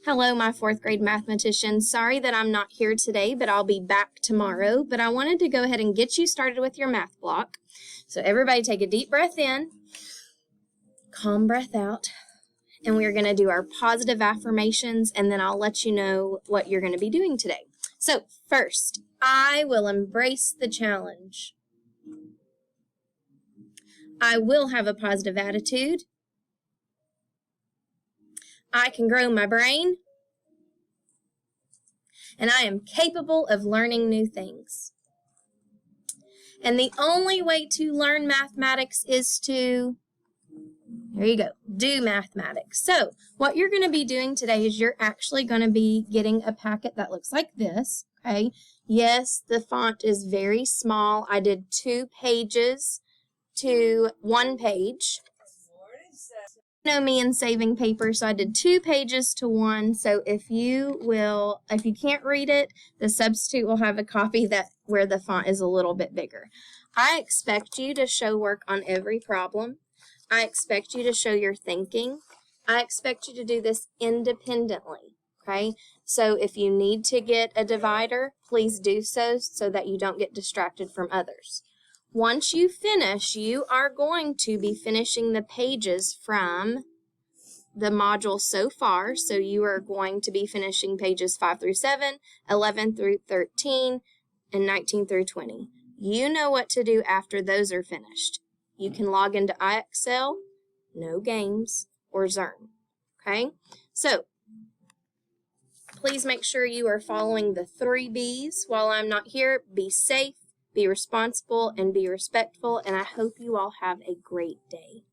Hello, my fourth grade mathematicians. Sorry that I'm not here today, but I'll be back tomorrow. But I wanted to go ahead and get you started with your math block. So everybody take a deep breath in, calm breath out, and we're going to do our positive affirmations, and then I'll let you know what you're going to be doing today. So first, I will embrace the challenge. I will have a positive attitude. I can grow my brain, and I am capable of learning new things. And the only way to learn mathematics is to, there you go, do mathematics. So what you're going to be doing today is you're actually going to be getting a packet that looks like this, okay? Yes, the font is very small. I did 2 pages to 1 page. You know me and saving paper, so I did 2 pages to 1. So if you can't read it, the substitute will have a copy where the font is a little bit bigger. I expect you to show work on every problem. I expect you to show your thinking. I expect you to do this independently, okay? So if you need to get a divider, please do so that you don't get distracted from others. Once you finish, you are going to be finishing the pages from the module so far. So you are going to be finishing pages 5 through 7, 11 through 13, and 19 through 20. You know what to do after those are finished. You can log into iExcel, No Games, or Zearn. Okay? So please make sure you are following the 3 B's while I'm not here. Be safe, be responsible, and be respectful, and I hope you all have a great day.